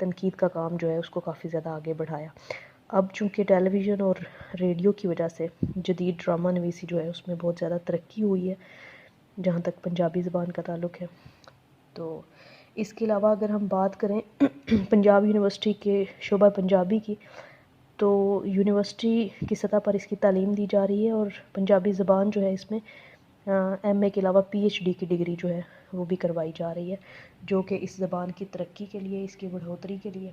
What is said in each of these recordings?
تنقید کا کام جو ہے اس کو کافی زیادہ آگے بڑھایا۔ اب چونکہ ٹیلی ویژن اور ریڈیو کی وجہ سے جدید ڈرامہ نویسی جو ہے اس میں بہت زیادہ ترقی ہوئی ہے جہاں تک پنجابی زبان کا تعلق ہے۔ تو اس کے علاوہ اگر ہم بات کریں پنجاب یونیورسٹی کے شعبہ پنجابی کی، تو یونیورسٹی کی سطح پر اس کی تعلیم دی جا رہی ہے اور پنجابی زبان جو ہے اس میں ایم اے کے علاوہ پی ایچ ڈی کی ڈگری جو ہے وہ بھی کروائی جا رہی ہے، جو کہ اس زبان کی ترقی کے لیے، اس کی بڑھوتری کے لیے،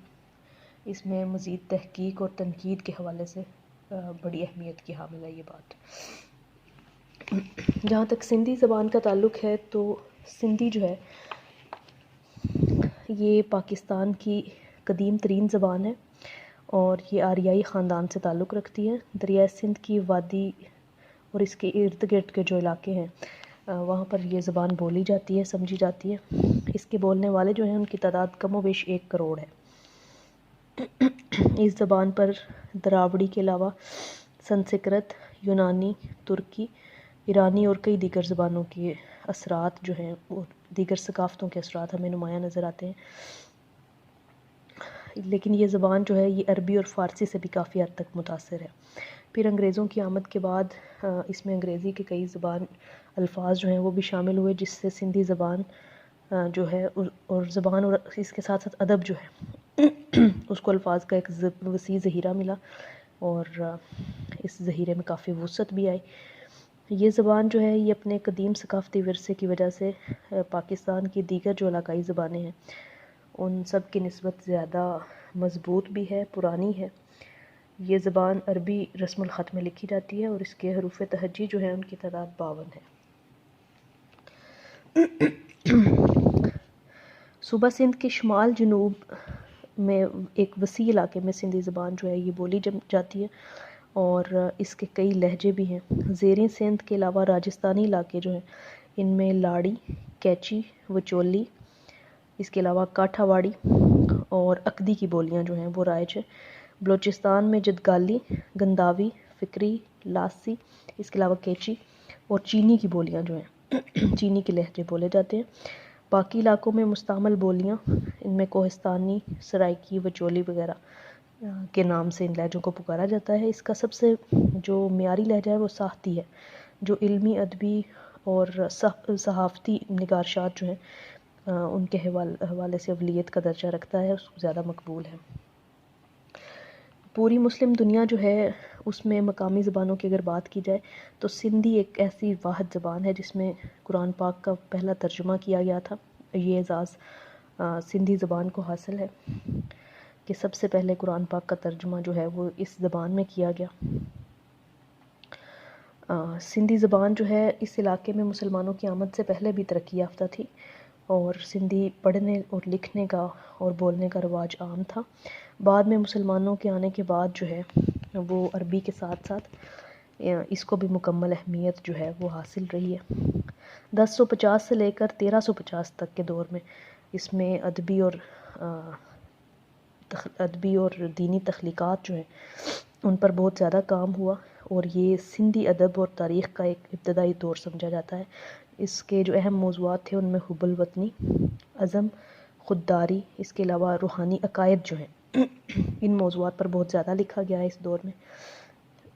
اس میں مزید تحقیق اور تنقید کے حوالے سے بڑی اہمیت کی حامل ہے یہ بات۔ جہاں تک سندھی زبان کا تعلق ہے تو سندھی جو ہے یہ پاکستان کی قدیم ترین زبان ہے اور یہ آریائی خاندان سے تعلق رکھتی ہے۔ دریائے سندھ کی وادی اور اس کے ارد گرد کے جو علاقے ہیں وہاں پر یہ زبان بولی جاتی ہے، سمجھی جاتی ہے۔ اس کے بولنے والے جو ہیں ان کی تعداد کم و بیش 1 کروڑ ہے۔ اس زبان پر دراوڑی کے علاوہ سنسکرت، یونانی، ترکی، ایرانی اور کئی دیگر زبانوں کے اثرات جو ہیں اور دیگر ثقافتوں کے اثرات ہمیں نمایاں نظر آتے ہیں، لیکن یہ زبان جو ہے یہ عربی اور فارسی سے بھی کافی حد تک متاثر ہے۔ پھر انگریزوں کی آمد کے بعد اس میں انگریزی کے کئی الفاظ جو ہیں وہ بھی شامل ہوئے، جس سے سندھی زبان جو ہے اور زبان اور اس کے ساتھ ساتھ ادب جو ہے اس کو الفاظ کا ایک وسیع ذخیرہ ملا اور اس ذخیرے میں کافی وسعت بھی آئی۔ یہ زبان جو ہے یہ اپنے قدیم ثقافتی ورثے کی وجہ سے پاکستان کی دیگر جو علاقائی زبانیں ہیں ان سب کی نسبت زیادہ مضبوط بھی ہے، پرانی ہے۔ یہ زبان عربی رسم الخط میں لکھی جاتی ہے اور اس کے حروف تہجی جو ہے ان کی تعداد 52 ہے۔ صوبہ سندھ کے شمال جنوب میں ایک وسیع علاقے میں سندھی زبان جو ہے یہ بولی جاتی ہے اور اس کے کئی لہجے بھی ہیں۔ زیریں سندھ کے علاوہ راجستانی علاقے جو ہیں ان میں لاڑی، کیچی، وچولی، اس کے علاوہ کاٹھا واڑی اور اکدی کی بولیاں جو ہیں وہ رائج ہیں۔ بلوچستان میں جدگالی، گنداوی، فکری، لاسی، اس کے علاوہ کیچی اور چینی کی بولیاں جو ہیں چینی کے لہجے بولے جاتے ہیں۔ باقی علاقوں میں مستعمل بولیاں ان میں کوہستانی، سرائکی، وچولی وغیرہ کے نام سے ان لہجوں کو پکارا جاتا ہے۔ اس کا سب سے جو معیاری لہجہ ہے وہ ساہتی ہے، جو علمی، ادبی اور صحافتی نگارشات جو ہیں ان کے حوالے سے اولویت کا درجہ رکھتا ہے، اس کو زیادہ مقبول ہے۔ پوری مسلم دنیا جو ہے اس میں مقامی زبانوں کی اگر بات کی جائے تو سندھی ایک ایسی واحد زبان ہے جس میں قرآن پاک کا پہلا ترجمہ کیا گیا تھا۔ یہ اعزاز سندھی زبان کو حاصل ہے کہ سب سے پہلے قرآن پاک کا ترجمہ جو ہے وہ اس زبان میں کیا گیا۔ سندھی زبان جو ہے اس علاقے میں مسلمانوں کی آمد سے پہلے بھی ترقی یافتہ تھی اور سندھی پڑھنے اور لکھنے کا اور بولنے کا رواج عام تھا۔ بعد میں مسلمانوں کے آنے کے بعد جو ہے وہ عربی کے ساتھ ساتھ اس کو بھی مکمل اہمیت جو ہے وہ حاصل رہی ہے۔ 1050 سے لے کر 1350 تک کے دور میں اس میں ادبی اور دینی تخلیقات جو ہیں ان پر بہت زیادہ کام ہوا اور یہ سندھی ادب اور تاریخ کا ایک ابتدائی دور سمجھا جاتا ہے۔ اس کے جو اہم موضوعات تھے ان میں حب الوطنی، عزم، خودداری، اس کے علاوہ روحانی عقائد جو ہیں ان موضوعات پر بہت زیادہ لکھا گیا ہے اس دور میں۔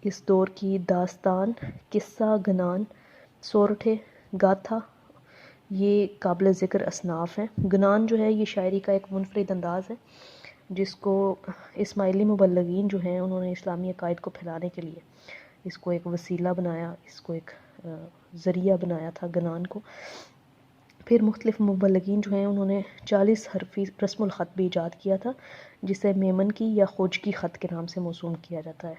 اس دور کی داستان، قصہ، گنان، سورٹھے، گاتھا یہ قابل ذکر اصناف ہیں۔ گنان جو ہے یہ شاعری کا ایک منفرد انداز ہے جس کو اسماعیلی مبلغین جو ہیں انہوں نے اسلامی عقائد کو پھیلانے کے لیے اس کو ایک وسیلہ بنایا، اس کو ایک ذریعہ بنایا تھا گنان کو۔ پھر مختلف مبلغین جو ہیں انہوں نے 40 حرفی رسم الخط بھی ایجاد کیا تھا جسے میمن کی یا خوجکی خط کے نام سے موسوم کیا جاتا ہے۔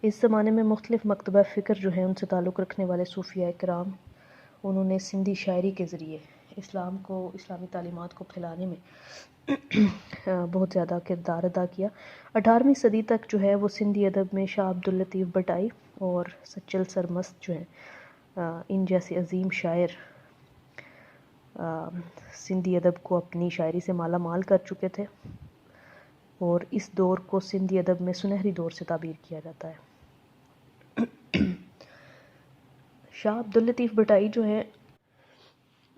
اس زمانے میں مختلف مکتبہ فکر جو ہیں ان سے تعلق رکھنے والے صوفیاء کرام انہوں نے سندھی شاعری کے ذریعے اسلامی تعلیمات کو پھیلانے میں بہت زیادہ کردار ادا کیا۔ 18ویں صدی تک جو ہے وہ سندھی ادب میں شاہ عبداللطیف بھٹائی اور سچل سرمست جو ہیں ان جیسے عظیم شاعر سندھی ادب کو اپنی شاعری سے مالا مال کر چکے تھے اور اس دور کو سندھی ادب میں سنہری دور سے تعبیر کیا جاتا ہے۔ شاہ عبداللطیف بھٹائی جو ہیں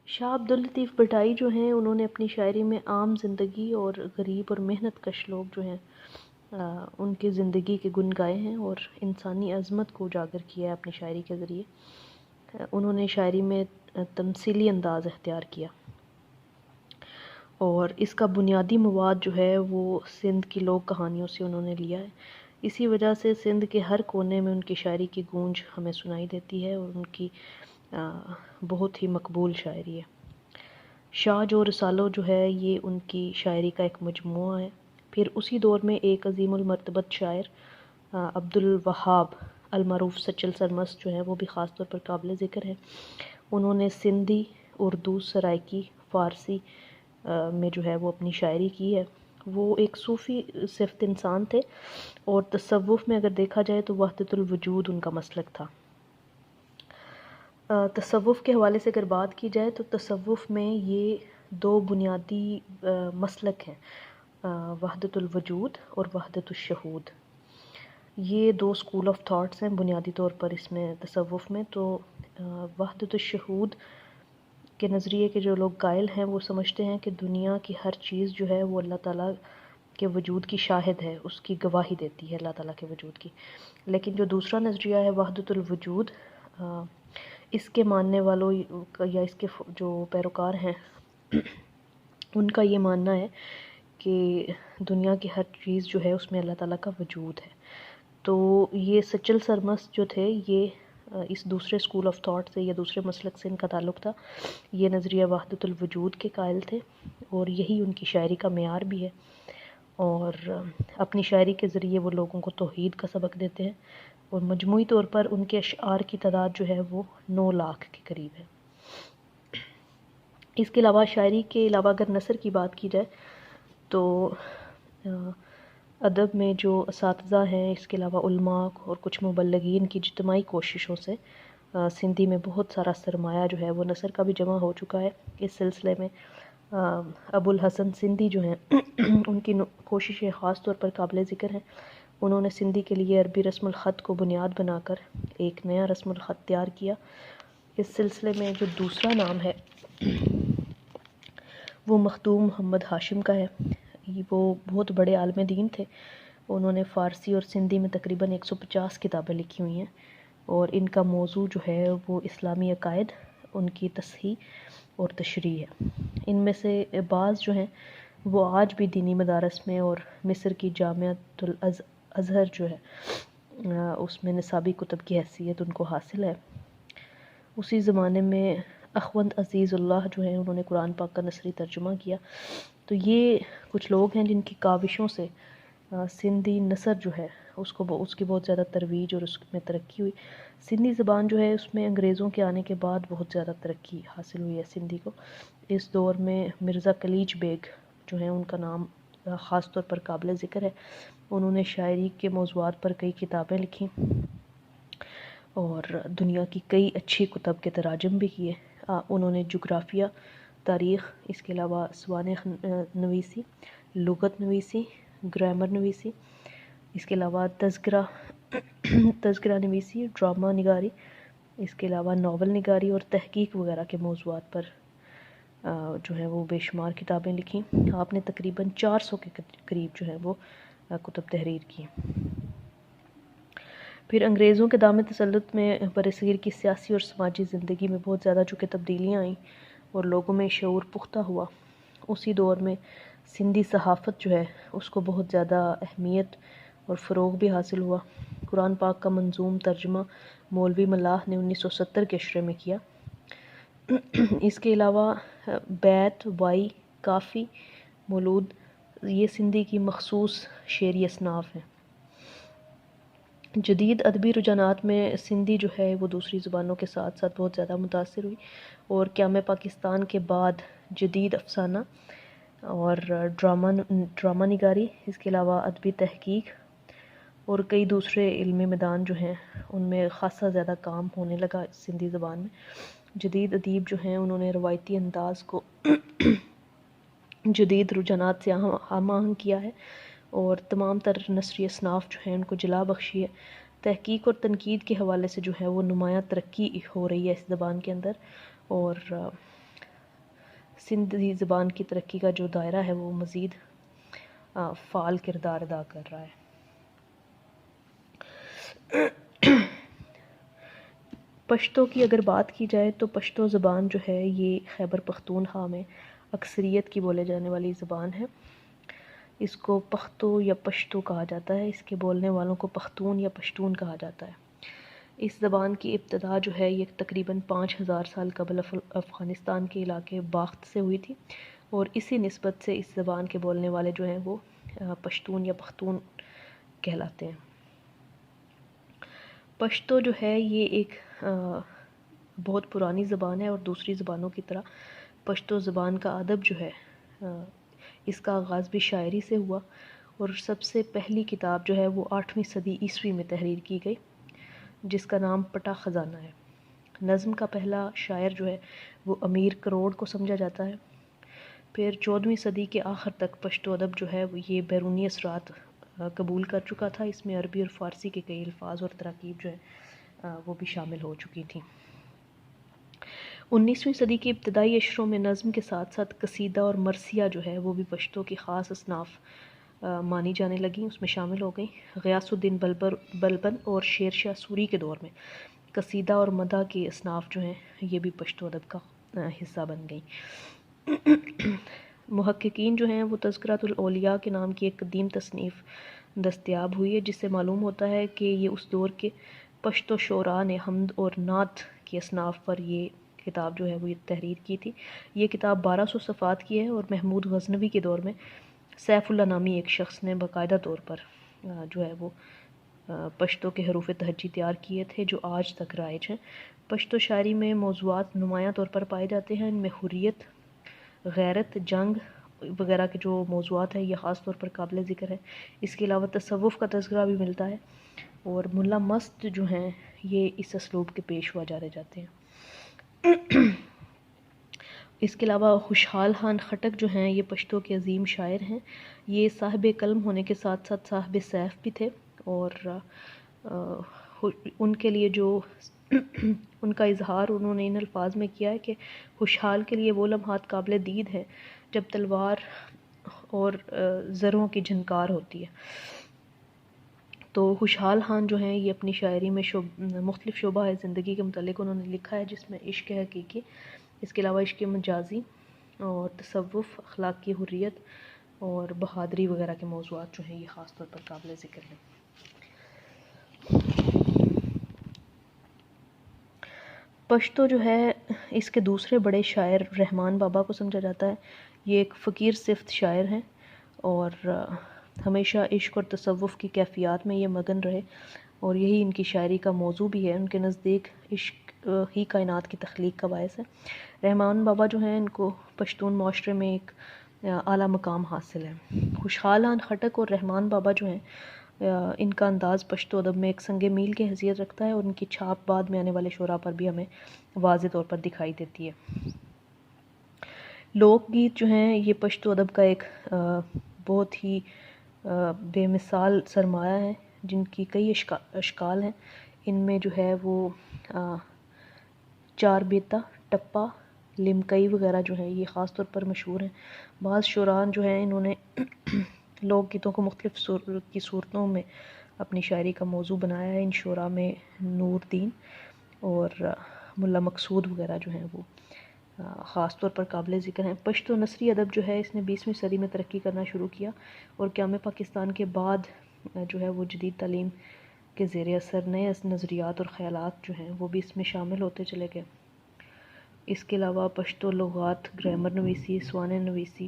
شاہ عبداللطیف بھٹائی جو ہیں انہوں نے اپنی شاعری میں عام زندگی اور غریب اور محنت کش لوگ جو ہیں ان کی زندگی کے گن گائے ہیں اور انسانی عظمت کو اجاگر کیا ہے اپنی شاعری کے ذریعے۔ انہوں نے شاعری میں تمثیلی انداز اختیار کیا اور اس کا بنیادی مواد جو ہے وہ سندھ کی لوک کہانیوں سے انہوں نے لیا ہے۔ اسی وجہ سے سندھ کے ہر کونے میں ان کی شاعری کی گونج ہمیں سنائی دیتی ہے اور ان کی بہت ہی مقبول شاعری ہے۔ شاہ جو رسالو جو ہے یہ ان کی شاعری کا ایک مجموعہ ہے۔ پھر اسی دور میں ایک عظیم المرتبت شاعر عبدالوہاب المعروف سچل سرمست جو ہے وہ بھی خاص طور پر قابل ذکر ہے۔ انہوں نے سندھی، اردو، سرائکی، فارسی میں جو ہے وہ اپنی شاعری کی ہے۔ وہ ایک صوفی صفت انسان تھے اور تصوف میں اگر دیکھا جائے تو وحدت الوجود ان کا مسلک تھا۔ تصوف کے حوالے سے اگر بات کی جائے تو تصوف میں یہ دو بنیادی مسلک ہیں، وحدت الوجود اور وحدت الشہود۔ یہ دو اسکول آف تھاٹس ہیں بنیادی طور پر اس میں تصوف میں۔ تو وحدت الشہود کے نظریے کے جو لوگ قائل ہیں وہ سمجھتے ہیں کہ دنیا کی ہر چیز جو ہے وہ اللہ تعالیٰ کے وجود کی شاہد ہے، اس کی گواہی دیتی ہے اللہ تعالیٰ کے وجود کی۔ لیکن جو دوسرا نظریہ ہے وحدت الوجود، اس کے ماننے والوں یا اس کے جو پیروکار ہیں ان کا یہ ماننا ہے کہ دنیا کی ہر چیز جو ہے اس میں اللہ تعالیٰ کا وجود ہے۔ تو یہ سچل سرمست جو تھے یہ اس دوسرے اسکول آف تھاٹ سے یا دوسرے مسلک سے ان کا تعلق تھا۔ یہ نظریہ وحدت الوجود کے قائل تھے اور یہی ان کی شاعری کا معیار بھی ہے، اور اپنی شاعری کے ذریعے وہ لوگوں کو توحید کا سبق دیتے ہیں، اور مجموعی طور پر ان کے اشعار کی تعداد جو ہے وہ 9 لاکھ کے قریب ہے۔ اس کے علاوہ شاعری کے علاوہ اگر نثر کی بات کی جائے تو ادب میں جو اساتذہ ہیں، اس کے علاوہ علماء اور کچھ مبلغین کی اجتماعی کوششوں سے سندھی میں بہت سارا سرمایہ جو ہے وہ نثر کا بھی جمع ہو چکا ہے۔ اس سلسلے میں ابو الحسن سندھی جو ہیں ان کی کوششیں خاص طور پر قابل ذکر ہیں۔ انہوں نے سندھی کے لیے عربی رسم الخط کو بنیاد بنا کر ایک نیا رسم الخط تیار کیا۔ اس سلسلے میں جو دوسرا نام ہے وہ مخدوم محمد ہاشم کا ہے۔ وہ بہت بڑے عالم دین تھے، انہوں نے فارسی اور سندھی میں تقریباً 150 کتابیں لکھی ہوئی ہیں، اور ان کا موضوع جو ہے وہ اسلامی عقائد، ان کی تصحیح اور تشریح ہے۔ ان میں سے بعض جو ہیں وہ آج بھی دینی مدارس میں اور مصر کی جامعۃ الازہر جو ہے اس میں نصابی کتب کی حیثیت ان کو حاصل ہے۔ اسی زمانے میں اخوند عزیز اللہ جو ہیں انہوں نے قرآن پاک کا نثری ترجمہ کیا۔ تو یہ کچھ لوگ ہیں جن کی کاوشوں سے سندھی نثر جو ہے اس کی بہت زیادہ ترویج اور اس میں ترقی ہوئی۔ سندھی زبان جو ہے اس میں انگریزوں کے آنے کے بعد بہت زیادہ ترقی حاصل ہوئی ہے سندھی کو۔ اس دور میں مرزا کلیج بیگ جو ہیں ان کا نام خاص طور پر قابل ذکر ہے۔ انہوں نے شاعری کے موضوعات پر کئی کتابیں لکھیں اور دنیا کی کئی اچھی کتب کے تراجم بھی کیے۔ انہوں نے جغرافیہ، تاریخ، اس کے علاوہ سوانح نویسی، لغت نویسی، گرامر نویسی، اس کے علاوہ تذکرہ نویسی، ڈرامہ نگاری، اس کے علاوہ ناول نگاری اور تحقیق وغیرہ کے موضوعات پر جو ہے وہ بے شمار کتابیں لکھیں۔ آپ نے تقریباً 400 کے قریب جو ہے وہ کتب تحریر کی۔ پھر انگریزوں کے دامن تسلط میں برصغیر کی سیاسی اور سماجی زندگی میں بہت زیادہ چونکہ تبدیلیاں آئیں اور لوگوں میں شعور پختہ ہوا، اسی دور میں سندھی صحافت جو ہے اس کو بہت زیادہ اہمیت اور فروغ بھی حاصل ہوا۔ قرآن پاک کا منظوم ترجمہ مولوی ملاح نے 1970 کے عشرے میں کیا۔ اس کے علاوہ بیت، وائی، کافی، مولود یہ سندھی کی مخصوص شعری اصناف ہیں۔ جدید ادبی رجحانات میں سندھی جو ہے وہ دوسری زبانوں کے ساتھ ساتھ بہت زیادہ متاثر ہوئی، اور قیام پاکستان کے بعد جدید افسانہ اور ڈرامہ نگاری، اس کے علاوہ ادبی تحقیق اور کئی دوسرے علمی میدان جو ہیں ان میں خاصا زیادہ کام ہونے لگا سندھی زبان میں۔ جدید ادیب جو ہیں انہوں نے روایتی انداز کو جدید رجحانات سے ہم آہنگ کیا ہے اور تمام تر نثری اصناف جو ہیں ان کو جلا بخشی ہے۔ تحقیق اور تنقید کے حوالے سے جو ہے وہ نمایاں ترقی ہو رہی ہے اس زبان کے اندر، اور سندھی زبان کی ترقی کا جو دائرہ ہے وہ مزید فعال کردار ادا کر رہا ہے۔ پشتو کی اگر بات کی جائے تو پشتو زبان جو ہے یہ خیبر پختونخوا میں اکثریت کی بولے جانے والی زبان ہے۔ اس کو پختو یا پشتو کہا جاتا ہے، اس کے بولنے والوں کو پختون یا پشتون کہا جاتا ہے۔ اس زبان کی ابتدا جو ہے یہ تقریباً 5000 سال قبل افغانستان کے علاقے باخت سے ہوئی تھی، اور اسی نسبت سے اس زبان کے بولنے والے جو ہیں وہ پشتون یا پختون کہلاتے ہیں۔ پشتو جو ہے یہ ایک بہت پرانی زبان ہے، اور دوسری زبانوں کی طرح پشتو زبان کا ادب جو ہے اس کا آغاز بھی شاعری سے ہوا، اور سب سے پہلی کتاب جو ہے وہ 8ویں صدی عیسوی میں تحریر کی گئی، جس کا نام پٹا خزانہ ہے۔ نظم کا پہلا شاعر جو ہے وہ امیر کروڑ کو سمجھا جاتا ہے۔ پھر 14ویں صدی کے آخر تک پشتو ادب جو ہے وہ یہ بیرونی اثرات قبول کر چکا تھا، اس میں عربی اور فارسی کے کئی الفاظ اور تراکیب جو ہے وہ بھی شامل ہو چکی تھیں۔ 19ویں صدی کے ابتدائی اشروں میں نظم کے ساتھ ساتھ قصیدہ اور مرثیہ جو ہے وہ بھی پشتو کی خاص اصناف مانی جانے لگیں، اس میں شامل ہو گئیں۔ غیاث الدین بلبن اور شیر شاہ سوری کے دور میں قصیدہ اور مدح کی اصناف جو ہیں یہ بھی پشتو ادب کا حصہ بن گئیں۔ محققین جو ہیں وہ تذکرۃ الاولیاء کے نام کی ایک قدیم تصنیف دستیاب ہوئی ہے، جس سے معلوم ہوتا ہے کہ یہ اس دور کے پشتو شعراء نے حمد اور نعت کی اصناف پر یہ کتاب جو ہے وہ تحریر کی تھی۔ یہ کتاب 1200 صفحات کی ہے، اور محمود غزنوی کے دور میں سیف اللہ نامی ایک شخص نے باقاعدہ طور پر جو ہے وہ پشتو کے حروف تہجی تیار کیے تھے، جو آج تک رائج ہیں۔ پشتو شاعری میں موضوعات نمایاں طور پر پائے جاتے ہیں، ان میں حریت، غیرت، جنگ وغیرہ کے جو موضوعات ہیں یہ خاص طور پر قابل ذکر ہے۔ اس کے علاوہ تصوف کا تذکرہ بھی ملتا ہے، اور ملا مست جو ہیں یہ اس اسلوب کے پیشوا جانے جاتے ہیں۔ اس کے علاوہ خوشحال خان خٹک جو ہیں یہ پشتو کے عظیم شاعر ہیں۔ یہ صاحب قلم ہونے کے ساتھ ساتھ صاحب سیف بھی تھے، اور ان کے لیے جو ان کا اظہار انہوں نے ان الفاظ میں کیا ہے کہ خوشحال کے لیے وہ لمحات قابل دید ہیں جب تلوار اور زروں کی جھنکار ہوتی ہے۔ تو خوشحال خان جو ہیں یہ اپنی شاعری میں مختلف شعبہ زندگی کے متعلق انہوں نے لکھا ہے، جس میں عشق حقیقی، اس کے علاوہ عشق مجازی اور تصوف، اخلاقی حریت اور بہادری وغیرہ کے موضوعات جو ہیں یہ خاص طور پر قابل ذکر ہیں۔ پشتو جو ہے اس کے دوسرے بڑے شاعر رحمان بابا کو سمجھا جاتا ہے۔ یہ ایک فقیر صفت شاعر ہیں، اور ہمیشہ عشق اور تصوف کی کیفیات میں یہ مگن رہے، اور یہی ان کی شاعری کا موضوع بھی ہے۔ ان کے نزدیک عشق ہی کائنات کی تخلیق کا باعث ہے۔ رحمان بابا جو ہیں ان کو پشتون معاشرے میں ایک اعلیٰ مقام حاصل ہے۔ خوشحال خان خٹک اور رحمان بابا جو ہیں ان کا انداز پشتو ادب میں ایک سنگ میل کی حیثیت رکھتا ہے، اور ان کی چھاپ بعد میں آنے والے شعراء پر بھی ہمیں واضح طور پر دکھائی دیتی ہے۔ لوک گیت جو ہیں یہ پشتو ادب کا ایک بہت ہی بے مثال سرمایہ ہے، جن کی کئی اشکال ہیں۔ ان میں جو ہے وہ چار بیتا، ٹپا، لمکئی وغیرہ جو ہیں یہ خاص طور پر مشہور ہیں۔ بعض شعراء جو ہیں انہوں نے لوک گیتوں کو مختلف صورتوں میں اپنی شاعری کا موضوع بنایا ہے۔ ان شعراء میں نور دین اور ملا مقصود وغیرہ جو ہیں وہ خاص طور پر قابل ذکر ہیں۔ پشتو نثری ادب جو ہے اس نے 20ویں صدی میں ترقی کرنا شروع کیا، اور قیام پاکستان کے بعد جو ہے وہ جدید تعلیم کے زیر اثر نئے نظریات اور خیالات جو ہیں وہ بھی اس میں شامل ہوتے چلے گئے۔ اس کے علاوہ پشتو لغات، گرامر نویسی، سوانح نویسی،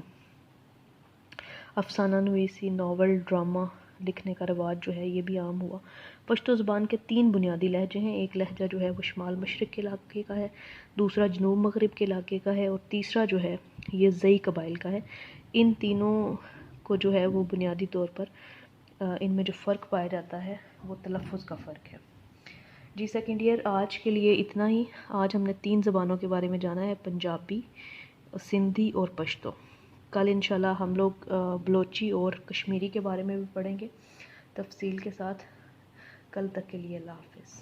افسانہ نویسی، ناول، ڈرامہ لکھنے کا رواج جو ہے یہ بھی عام ہوا۔ پشتو زبان کے 3 بنیادی لہجے ہیں۔ ایک لہجہ جو ہے وہ شمال مشرق کے علاقے کا ہے، دوسرا جنوب مغرب کے علاقے کا ہے، اور تیسرا جو ہے یہ زئی قبائل کا ہے۔ ان تینوں کو جو ہے وہ بنیادی طور پر ان میں جو فرق پایا جاتا ہے وہ تلفظ کا فرق ہے۔ جی سیکنڈ ایئر آج کے لیے اتنا ہی۔ آج ہم نے 3 زبانوں کے بارے میں جانا ہے، پنجابی، سندھی اور پشتو۔ کل انشاءاللہ ہم لوگ بلوچی اور کشمیری کے بارے میں بھی پڑھیں گے تفصیل کے ساتھ۔ کل تک کے لیے اللہ حافظ۔